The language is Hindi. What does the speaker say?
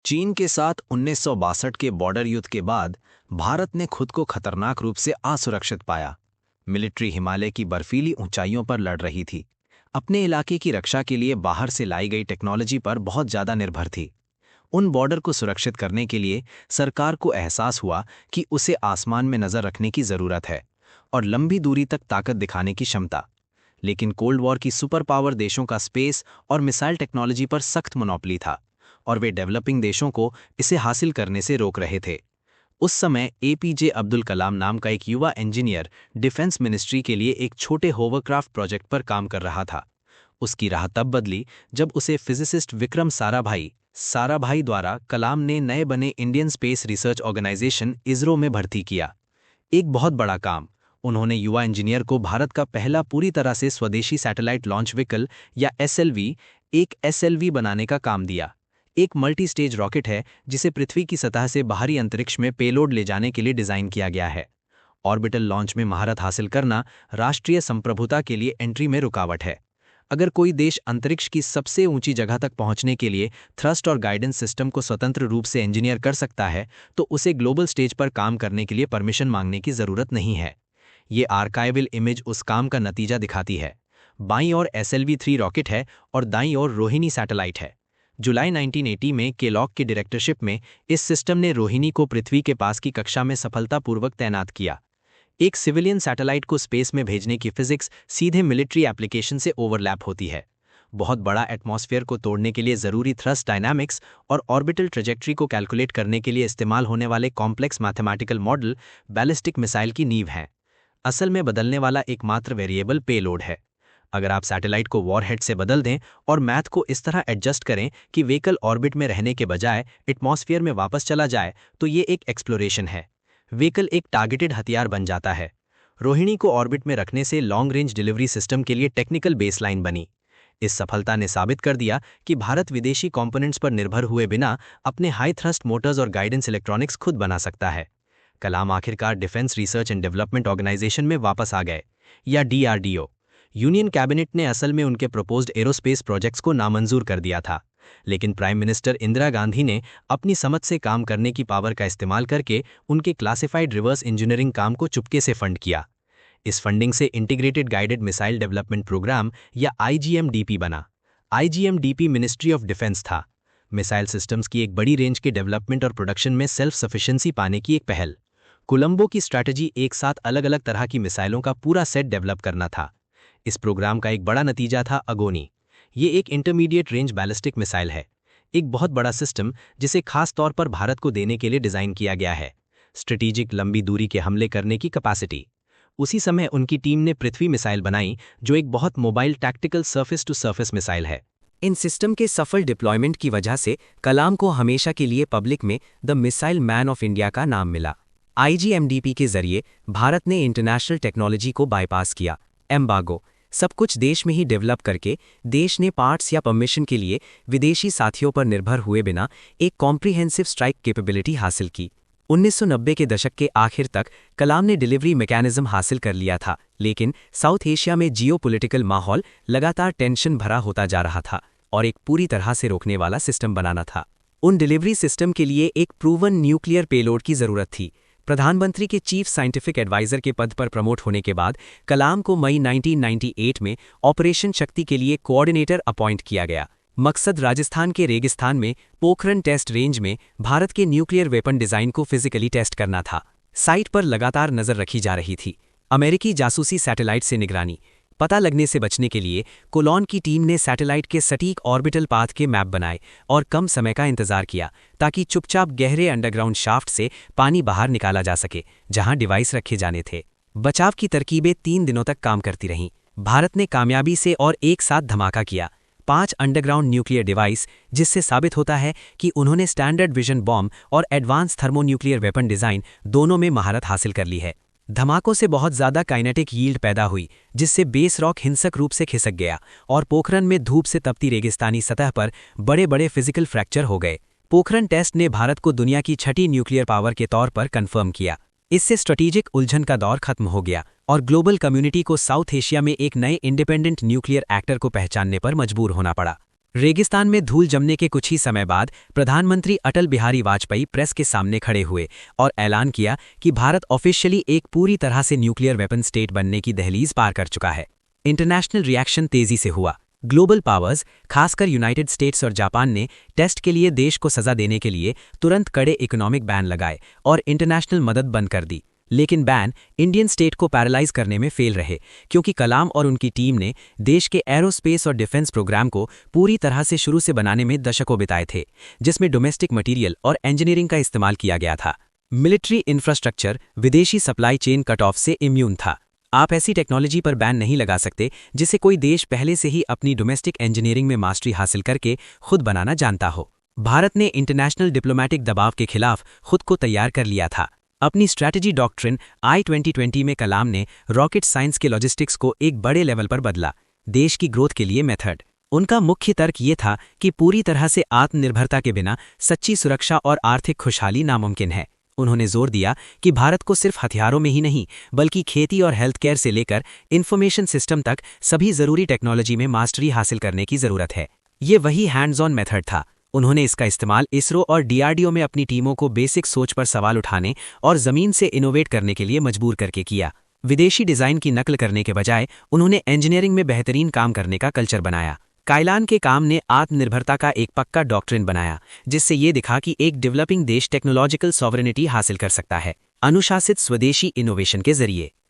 चीन के साथ 1962 के बॉर्डर युद्ध के बाद भारत ने खुद को खतरनाक रूप से असुरक्षित पाया। मिलिट्री हिमालय की बर्फीली ऊंचाइयों पर लड़ रही थी। अपने इलाके की रक्षा के लिए बाहर से लाई गई टेक्नोलॉजी पर बहुत ज्यादा निर्भर थी। उन बॉर्डर को सुरक्षित करने के लिए सरकार को एहसास हुआ कि उसे आसमान में नजर रखने की जरूरत है और लंबी दूरी तक ताकत दिखाने की क्षमता। लेकिन कोल्ड वॉर की सुपर पावर देशों का स्पेस और मिसाइल टेक्नोलॉजी पर सख्त मोनोपोली था और वे डेवलपिंग देशों को इसे हासिल करने से रोक रहे थे। उस समय एपीजे अब्दुल कलाम नाम का एक युवा इंजीनियर डिफेंस मिनिस्ट्री के लिए एक छोटे होवरक्राफ्ट प्रोजेक्ट पर काम कर रहा था। उसकी राह तब बदली जब उसे फिजिसिस्ट विक्रम साराभाई द्वारा कलाम ने नए बने Indian space research organisation ISRO में भर्ती किया। एक बहुत बड़ा काम। उन्होंने युवा इंजीनियर को भारत का पहला पूरी तरह से स्वदेशी सैटेलाइट लॉन्च व्हीकल या एसएलवी बनाने का काम दिया। एक मल्टी स्टेज रॉकेट है जिसे पृथ्वी की सतह से बाहरी अंतरिक्ष में पेलोड ले जाने के लिए डिजाइन किया गया है। ऑर्बिटल लॉन्च में महारत हासिल करना राष्ट्रीय संप्रभुता के लिए एंट्री में रुकावट है। अगर कोई देश अंतरिक्ष की सबसे ऊंची जगह तक पहुंचने के लिए थ्रस्ट और गाइडेंस सिस्टम को स्वतंत्र रूप से इंजीनियर कर सकता है तो उसे ग्लोबल स्टेज पर काम करने के लिए परमिशन मांगने की जरूरत नहीं है। ये आर्काइवल इमेज उस काम का नतीजा दिखाती है। बाईं ओर SLV-3 रॉकेट है और दाईं ओर रोहिणी सैटेलाइट है। जुलाई 1980 में केलॉग की डायरेक्टरशिप में इस सिस्टम ने रोहिणी को पृथ्वी के पास की कक्षा में सफलतापूर्वक तैनात किया। एक सिविलियन सैटेलाइट को स्पेस में भेजने की फिजिक्स सीधे मिलिट्री एप्लीकेशन से ओवरलैप होती है। बहुत बड़ा एटमॉस्फेयर को तोड़ने के लिए ज़रूरी थ्रस्ट डायनामिक्स और ऑर्बिटल ट्रेजेक्ट्री को कैलकुलेट करने के लिए इस्तेमाल होने वाले complex mathematical model ballistic missile की नींव हैं। असल में बदलने वाला एकमात्र वेरिएबल पेलोड है। अगर आप सैटेलाइट को वॉरहेड से बदल दें और मैथ को इस तरह एडजस्ट करें कि व्हीकल ऑर्बिट में रहने के बजाय एटमॉस्फेयर में वापस चला जाए तो ये एक एक्सप्लोरेशन है। व्हीकल एक टारगेटेड हथियार बन जाता है। रोहिणी को ऑर्बिट में रखने से लॉन्ग रेंज डिलीवरी सिस्टम के लिए टेक्निकल बेसलाइन बनी। इस सफलता ने साबित कर दिया कि भारत विदेशी कंपोनेंट्स पर निर्भर हुए बिना अपने हाई थ्रस्ट मोटर्स और गाइडेंस इलेक्ट्रॉनिक्स खुद बना सकता है। कलाम आखिरकार defence research and development organisation में वापस आ गए, या DRDO। यूनियन कैबिनेट ने असल में उनके प्रपोज्ड एरोस्पेस प्रोजेक्ट्स को नामंजूर कर दिया था, लेकिन प्राइम मिनिस्टर इंदिरा गांधी ने अपनी समझ से काम करने की पावर का इस्तेमाल करके उनके क्लासिफाइड रिवर्स इंजीनियरिंग काम को चुपके से फंड किया। इस फंडिंग से integrated guided missile development programme या IGMDP बना। IGMDP मिनिस्ट्री ऑफ डिफेंस था। मिसाइल सिस्टम्स की एक बड़ी रेंज के डेवलपमेंट और प्रोडक्शन में सेल्फ सफिशिएंसी पाने की एक पहल। कोलंबो की स्ट्रैटेजी एक साथ अलग अलग तरह की मिसाइलों का पूरा सेट डेवलप करना था। इस प्रोग्राम का एक बड़ा नतीजा था अगोनी। ये एक इंटरमीडिएट रेंज बैलिस्टिक मिसाइल है, एक बहुत बड़ा सिस्टम जिसे खास तौर पर भारत को देने के लिए डिजाइन किया गया है। स्ट्रेटेजिक लंबी दूरी के हमले करने की कैपेसिटी। उसी समय उनकी टीम ने पृथ्वी मिसाइल बनाई जो एक बहुत mobile tactical surface to surface missile है। इन सिस्टम के सफल डिप्लॉयमेंट की वजह से कलाम को हमेशा के लिए पब्लिक में the missile man of India का नाम मिला। IGMDP के जरिए भारत ने इंटरनेशनल टेक्नोलॉजी को बाईपास किया। एम्बागो सब कुछ देश में ही डेवलप करके देश ने पार्ट्स या परमिशन के लिए विदेशी साथियों पर निर्भर हुए बिना एक कॉम्प्रिहेंसिव स्ट्राइक कैपेबिलिटी हासिल की। 1990 के दशक के आखिर तक कलाम ने डिलीवरी मैकेनिज्म हासिल कर लिया था, लेकिन साउथ एशिया में जियोपॉलिटिकल माहौल लगातार टेंशन भरा होता जा रहा था और एक पूरी तरह से रोकने वाला सिस्टम बनाना था। उन डिलीवरी सिस्टम के लिए एक प्रूवन न्यूक्लियर पेलोड की जरूरत थी। प्रधानमंत्री के चीफ साइंटिफिक एडवाइजर के पद पर प्रमोट होने के बाद कलाम को मई 1998 में ऑपरेशन शक्ति के लिए कोऑर्डिनेटर अपॉइंट किया गया। मकसद राजस्थान के रेगिस्तान में पोखरन टेस्ट रेंज में भारत के न्यूक्लियर वेपन डिजाइन को फिजिकली टेस्ट करना था। साइट पर लगातार नजर रखी जा रही थी। अमेरिकी जासूसी सैटेलाइट से निगरानी। पता लगने से बचने के लिए कोलॉन की टीम ने सैटेलाइट के सटीक ऑर्बिटल पाथ के मैप बनाए और कम समय का इंतजार किया ताकि चुपचाप गहरे अंडरग्राउंड शाफ्ट से पानी बाहर निकाला जा सके जहां डिवाइस रखे जाने थे। बचाव की तरकीबें 3 दिनों तक काम करती रहीं। भारत ने कामयाबी से और एक साथ धमाका किया। 5 अंडरग्राउंड न्यूक्लियर डिवाइस, जिससे साबित होता है कि उन्होंने स्टैंडर्ड विजन बॉम्ब और एडवांस थर्मोन्यूक्लियर वेपन डिजाइन दोनों में महारत हासिल कर ली है। धमाकों से बहुत ज्यादा काइनेटिक यील्ड पैदा हुई, जिससे बेस रॉक हिंसक रूप से खिसक गया और पोखरन में धूप से तपती रेगिस्तानी सतह पर बड़े बड़े फिजिकल फ्रैक्चर हो गए। पोखरन टेस्ट ने भारत को दुनिया की छठी न्यूक्लियर पावर के तौर पर कंफर्म किया। इससे स्ट्रेटेजिक उलझन का दौर खत्म हो गया और ग्लोबल कम्युनिटी को साउथ एशिया में एक नए इंडिपेंडेंट न्यूक्लियर एक्टर को पहचानने पर मजबूर होना पड़ा। रेगिस्तान में धूल जमने के कुछ ही समय बाद प्रधानमंत्री अटल बिहारी वाजपेयी प्रेस के सामने खड़े हुए और ऐलान किया कि भारत ऑफिशियली एक पूरी तरह से न्यूक्लियर वेपन स्टेट बनने की दहलीज पार कर चुका है। इंटरनेशनल रिएक्शन तेजी से हुआ। ग्लोबल पावर्स, खासकर यूनाइटेड स्टेट्स और जापान ने टेस्ट के लिए देश को सजा देने के लिए तुरंत कड़े इकोनॉमिक बैन लगाए और इंटरनेशनल मदद बंद कर दी। लेकिन बैन इंडियन स्टेट को पैरालाइज करने में फेल रहे, क्योंकि कलाम और उनकी टीम ने देश के एरोस्पेस और डिफेंस प्रोग्राम को पूरी तरह से शुरू से बनाने में दशकों बिताए थे, जिसमें डोमेस्टिक मटेरियल और इंजीनियरिंग का इस्तेमाल किया गया था। मिलिट्री इंफ्रास्ट्रक्चर विदेशी सप्लाई चेन कट ऑफ से इम्यून था। आप ऐसी टेक्नोलॉजी पर बैन नहीं लगा सकते जिसे कोई देश पहले से ही अपनी डोमेस्टिक इंजीनियरिंग में मास्टरी हासिल करके खुद बनाना जानता हो। भारत ने इंटरनेशनल डिप्लोमेटिक दबाव के खिलाफ खुद को तैयार कर लिया था। अपनी स्ट्रैटेजी डॉक्ट्रिन I-2020 में कलाम ने रॉकेट साइंस के लॉजिस्टिक्स को एक बड़े लेवल पर बदला, देश की ग्रोथ के लिए मेथड। उनका मुख्य तर्क ये था कि पूरी तरह से आत्मनिर्भरता के बिना सच्ची सुरक्षा और आर्थिक खुशहाली नामुमकिन है। उन्होंने जोर दिया कि भारत को सिर्फ हथियारों में ही नहीं, बल्कि खेती और हेल्थ केयर से लेकर इंफॉर्मेशन सिस्टम तक सभी जरूरी टेक्नोलॉजी में मास्टरी हासिल करने की जरूरत है। ये वही हैंड्स ऑन मेथड था। उन्होंने इसका इस्तेमाल इसरो और DRDO में अपनी टीमों को बेसिक सोच पर सवाल उठाने और जमीन से इनोवेट करने के लिए मजबूर करके किया। विदेशी डिजाइन की नकल करने के बजाय उन्होंने इंजीनियरिंग में बेहतरीन काम करने का कल्चर बनाया। कायलान के काम ने आत्मनिर्भरता का एक पक्का डॉक्ट्रिन बनाया, जिससे ये दिखा कि एक डेवलपिंग देश टेक्नोलॉजिकल सॉवरेनिटी हासिल कर सकता है, अनुशासित स्वदेशी इनोवेशन के जरिए।